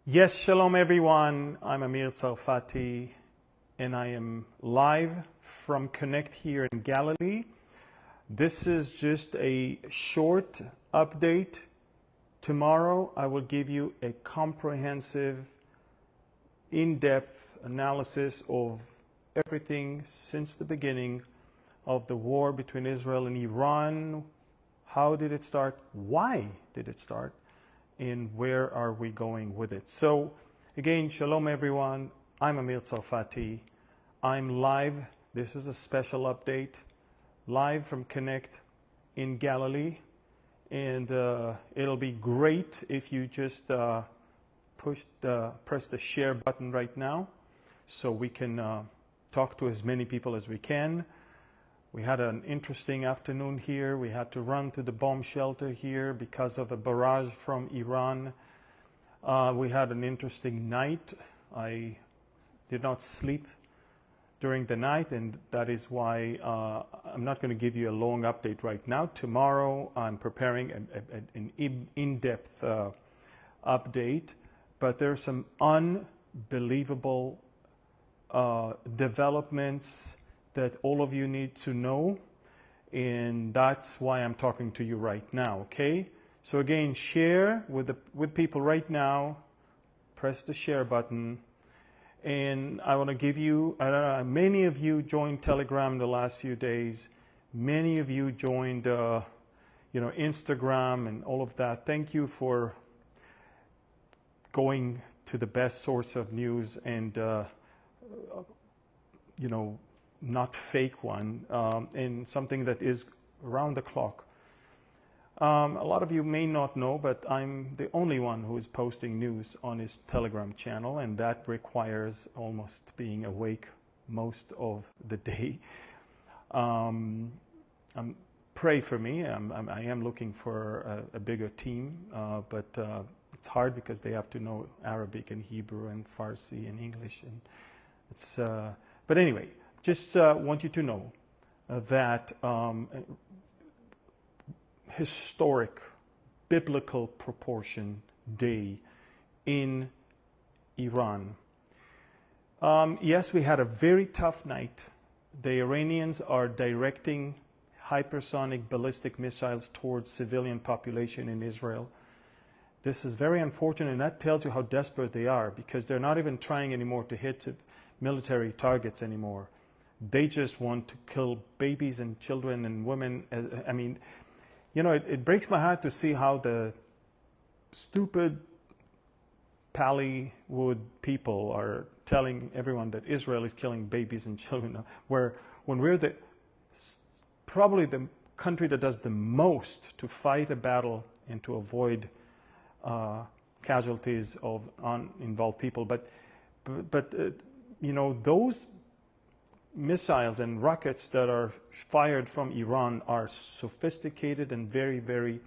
Yes, shalom everyone. I'm Amir Tsarfati and I am live from Connect here in Galilee. This is just a short update. Tomorrow I will give you a comprehensive, in-depth analysis of everything since the beginning of the war between Israel and Iran. How did it start? Why did it start? And where are we going with it? So again, shalom everyone. I'm Amir Tsarfati. I'm live. This is a special update, live from Connect in Galilee. And it'll be great if you just press the share button right now so we can talk to as many people as we can. We had an interesting afternoon here. We had to run to the bomb shelter here because of a barrage from Iran. We had an interesting night. I did not sleep during the night, and that is why I'm not going to give you a long update right now. Tomorrow I'm preparing an in-depth update, but there are some unbelievable developments that all of you need to know, and that's why I'm talking to you right now, okay? So again, share with people right now. Press the share button, and I want to give you, many of you joined Telegram the last few days. Many of you joined, Instagram and all of that. Thank you for going to the best source of news and, not fake one, and something that is around the clock. A lot of you may not know, but I'm the only one who is posting news on his Telegram channel, and that requires almost being awake most of the day. Pray for me. I am looking for a bigger team, but it's hard because they have to know Arabic and Hebrew and Farsi and English, and it's. But anyway. Just want you to know that historic biblical proportion day in Iran. Yes, we had a very tough night. The Iranians are directing hypersonic ballistic missiles towards civilian population in Israel. This is very unfortunate, and that tells you how desperate they are, because they're not even trying anymore to hit military targets anymore. They just want to kill babies and children and women. I mean, it breaks my heart to see how the stupid Pallywood people are telling everyone that Israel is killing babies and children, when we're probably the country that does the most to fight a battle and to avoid casualties of uninvolved people. But those missiles and rockets that are fired from Iran are sophisticated and very, very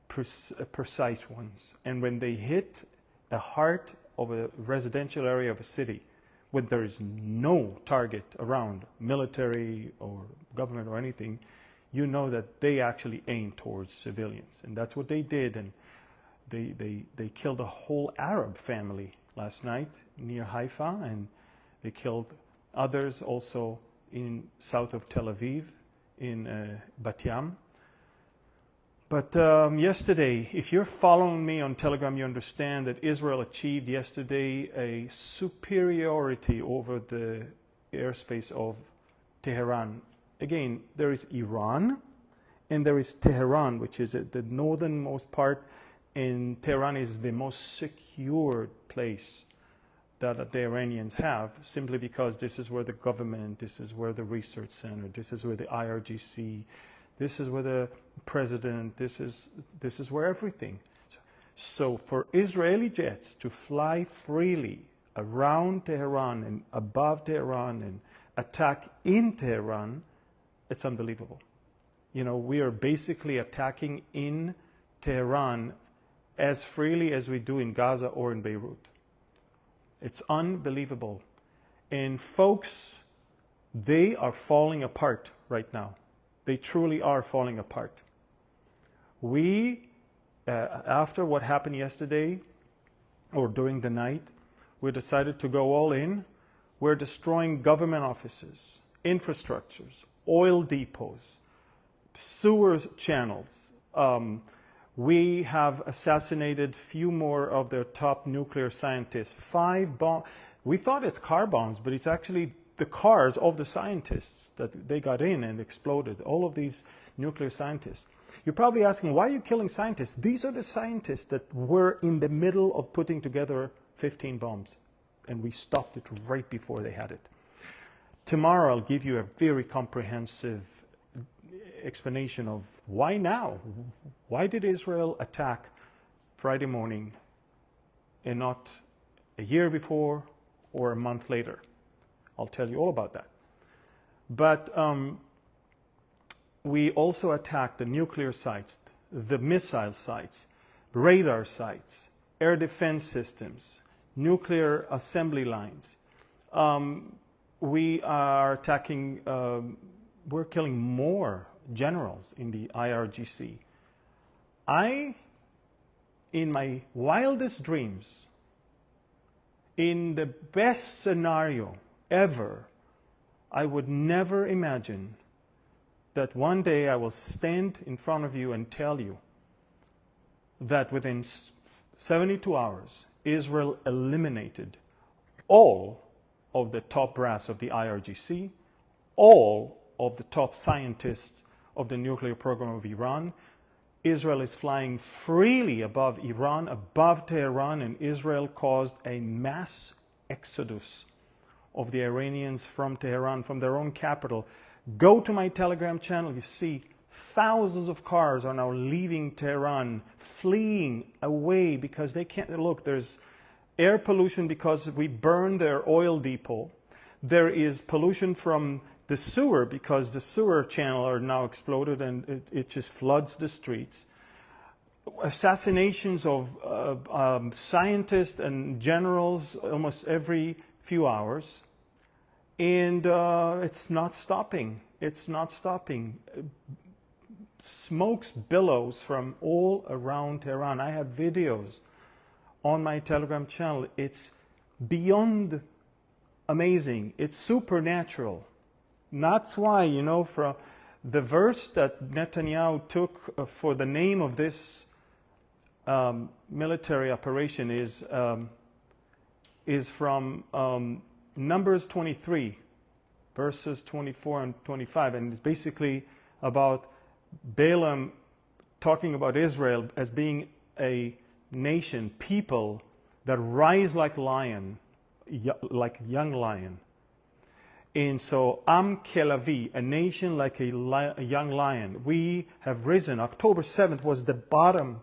precise ones. And when they hit the heart of a residential area of a city, when there is no target around, military or government or anything, you know that they actually aim towards civilians. And that's what they did. And they killed a whole Arab family last night near Haifa, and they killed others also in south of Tel Aviv, in Bat Yam. But yesterday, if you're following me on Telegram, you understand that Israel achieved yesterday a superiority over the airspace of Tehran. Again, there is Iran, and there is Tehran, which is the northernmost part, and Tehran is the most secured place that the Iranians have, simply because this is where the government, this is where the research center, this is where the IRGC, this is where the president, this is where everything. So for Israeli jets to fly freely around Tehran and above Tehran and attack in Tehran, it's unbelievable. We are basically attacking in Tehran as freely as we do in Gaza or in Beirut. It's unbelievable. And folks, they are falling apart right now. They truly are falling apart. We, after what happened yesterday, or during the night, we decided to go all in. We're destroying government offices, infrastructures, oil depots, sewer channels. We have assassinated few more of their top nuclear scientists. 5 bombs. We thought it's car bombs, but it's actually the cars of the scientists that they got in and exploded. All of these nuclear scientists. You're probably asking, why are you killing scientists? These are the scientists that were in the middle of putting together 15 bombs. And we stopped it right before they had it. Tomorrow I'll give you a very comprehensive explanation of why now? Why did Israel attack Friday morning and not a year before or a month later? I'll tell you all about that. But we also attacked the nuclear sites, the missile sites, radar sites, air defense systems, nuclear assembly lines. We are attacking, we're killing more generals in the IRGC. In my wildest dreams, in the best scenario ever, I would never imagine that one day I will stand in front of you and tell you that within 72 hours, Israel eliminated all of the top brass of the IRGC, all of the top scientists of the nuclear program of Iran. Israel is flying freely above Iran, above Tehran, and Israel caused a mass exodus of the Iranians from Tehran, from their own capital. Go to my Telegram channel, you see thousands of cars are now leaving Tehran, fleeing away because they can't, look, there's air pollution because we burned their oil depot. There is pollution from the sewer because the sewer channel are now exploded and it just floods the streets. Assassinations of scientists and generals almost every few hours. And it's not stopping. It's not stopping. Smokes billows from all around Tehran. I have videos on my Telegram channel. It's beyond amazing. It's supernatural. That's why, you know, from the verse that Netanyahu took for the name of this military operation is from Numbers 23, verses 24 and 25, and it's basically about Balaam talking about Israel as being a nation, people that rise like lion, like young lion. And so, Am Kelavi, a nation like a young lion. We have risen. October 7th was the bottom,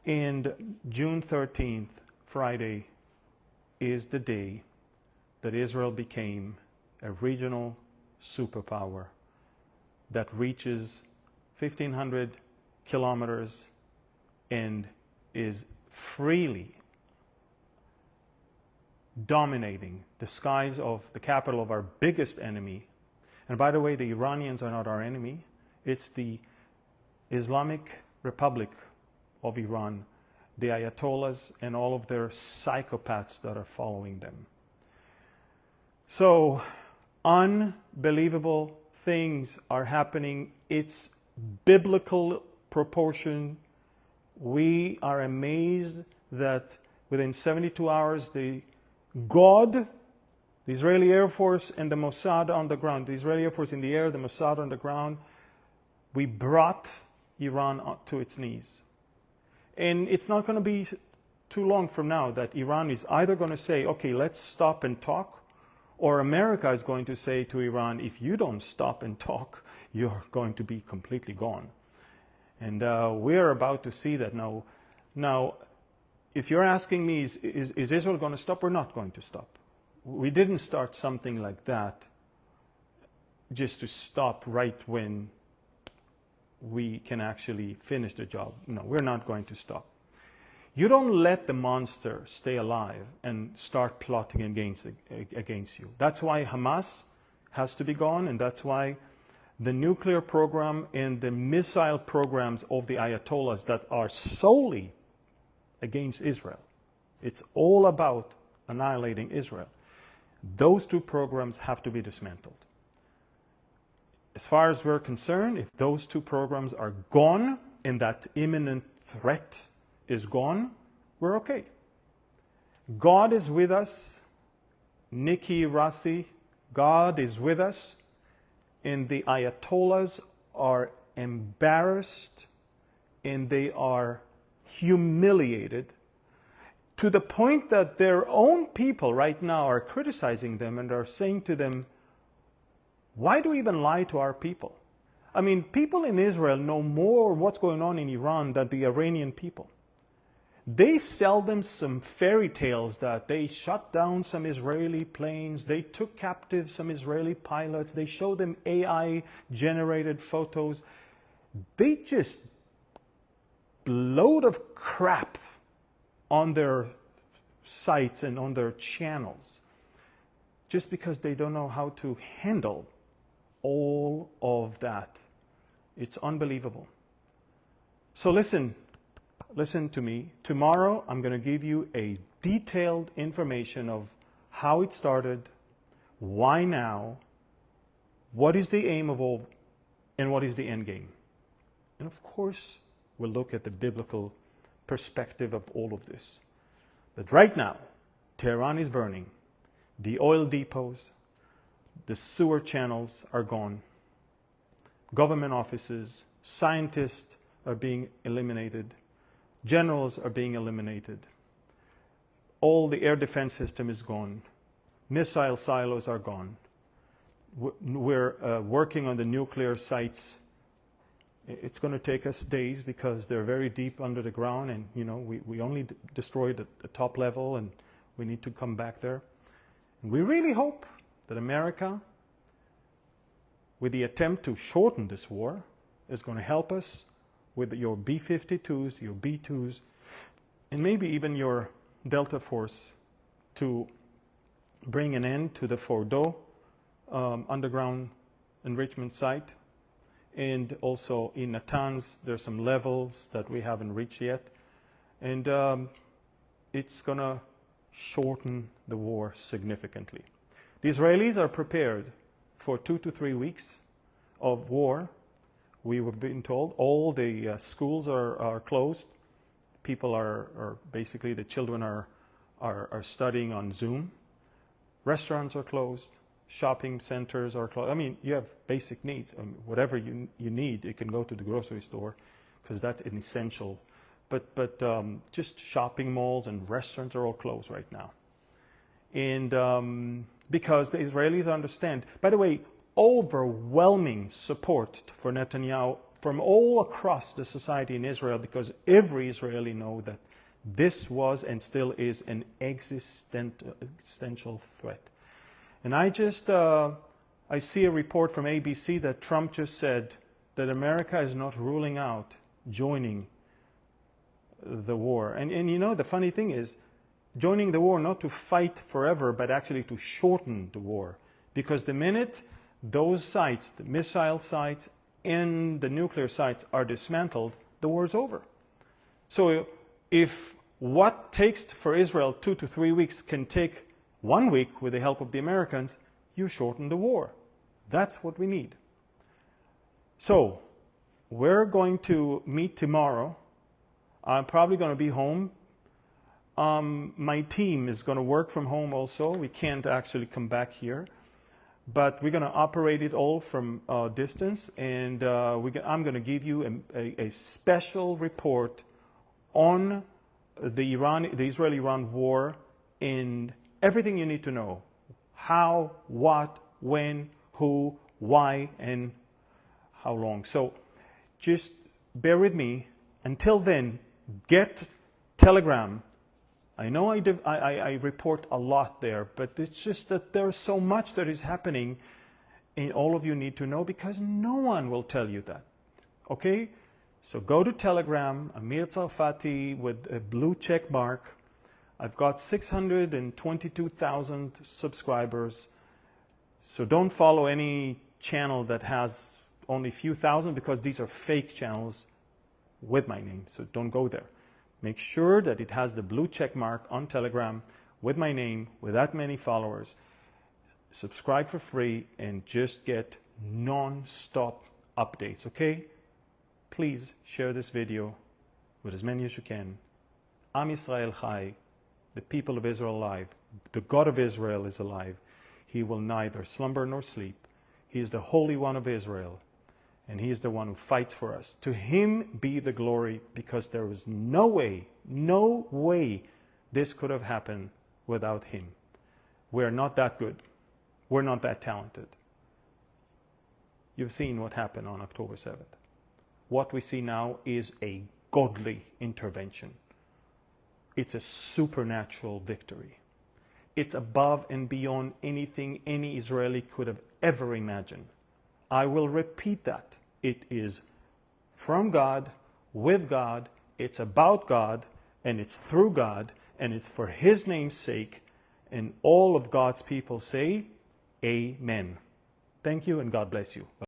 and June 13th, Friday, is the day that Israel became a regional superpower that reaches 1,500 kilometers and is freely dominating the skies of the capital of our biggest enemy. And by the way, the Iranians are not our enemy. It's the Islamic Republic of Iran, the Ayatollahs and all of their psychopaths that are following them. So, unbelievable things are happening. It's biblical proportion. We are amazed that within 72 hours, the Israeli Air Force and the Mossad on the ground, the Israeli Air Force in the air, the Mossad on the ground, we brought Iran to its knees. And it's not going to be too long from now that Iran is either going to say, okay, let's stop and talk, or America is going to say to Iran, if you don't stop and talk, you're going to be completely gone. And we're about to see that now. Now, if you're asking me, is Israel going to stop? We're not going to stop. We didn't start something like that just to stop right when we can actually finish the job. No, we're not going to stop. You don't let the monster stay alive and start plotting against you. That's why Hamas has to be gone, and that's why the nuclear program and the missile programs of the Ayatollahs that are solely against Israel It's all about annihilating Israel. Those two programs have to be dismantled. As far as we're concerned, if those two programs are gone and that imminent threat is gone, we're okay. God is with us. Nikki Rassi, God is with us. And the Ayatollahs are embarrassed and they are humiliated to the point that their own people right now are criticizing them and are saying to them, why do you even lie to our people? I mean, people in Israel know more what's going on in Iran than the Iranian people. They sell them some fairy tales that they shut down some Israeli planes, they took captive some Israeli pilots, they show them AI-generated photos. They just load of crap on their sites and on their channels just because they don't know how to handle all of that. It's unbelievable. So listen to me. Tomorrow I'm going to give you a detailed information of how it started, why now, what is the aim of all, and what is the end game. And of course, we'll look at the biblical perspective of all of this. But right now, Tehran is burning. The oil depots, the sewer channels are gone. Government offices, scientists are being eliminated. Generals are being eliminated. All the air defense system is gone. Missile silos are gone. We're working on the nuclear sites. It's going to take us days because they're very deep under the ground, and we only destroyed the top level, and we need to come back there. And we really hope that America, with the attempt to shorten this war, is going to help us with your B-52s, your B-2s, and maybe even your Delta Force to bring an end to the Fordo underground enrichment site. And also in Natanz, there's some levels that we haven't reached yet. And it's going to shorten the war significantly. The Israelis are prepared for 2 to 3 weeks of war. We were being told all the schools are closed. People are basically, the children are studying on Zoom. Restaurants are closed. Shopping centers are closed. I mean, you have basic needs. Whatever you need, you can go to the grocery store because that's an essential. But just shopping malls and restaurants are all closed right now. And because the Israelis understand. By the way, overwhelming support for Netanyahu from all across the society in Israel, because every Israeli knows that this was and still is an existential threat. And I see a report from ABC that Trump just said that America is not ruling out joining the war. And the funny thing is, joining the war not to fight forever, but actually to shorten the war. Because the minute those sites, the missile sites and the nuclear sites are dismantled, the war is over. So if what takes for Israel 2 to 3 weeks can take 1 week with the help of the Americans, you shorten the war. That's what we need. So we're going to meet tomorrow. I'm probably going to be home. My team is going to work from home also. We can't actually come back here. But we're going to operate it all from distance. And I'm going to give you a special report on the Israel-Iran war and everything you need to know. How, what, when, who, why, and how long. So just bear with me. Until then, get Telegram. I know I report a lot there, but it's just that there's so much that is happening, and all of you need to know because no one will tell you that. Okay? So go to Telegram, Amir Tsarfati with a blue check mark. I've got 622,000 subscribers. So don't follow any channel that has only a few thousand because these are fake channels with my name. So don't go there. Make sure that it has the blue check mark on Telegram with my name, with that many followers. Subscribe for free and just get non-stop updates, okay? Please share this video with as many as you can. Am Yisrael Chai, the people of Israel alive. The God of Israel is alive. He will neither slumber nor sleep. He is the Holy One of Israel, and He is the one who fights for us. To Him be the glory, because there was no way this could have happened without Him. We're not that good. We're not that talented. You've seen what happened on October 7th. What we see now is a godly intervention. It's a supernatural victory. It's above and beyond anything any Israeli could have ever imagined. I will repeat that. It is from God, with God, it's about God, and it's through God, and it's for His name's sake. And all of God's people say, Amen. Thank you, and God bless you.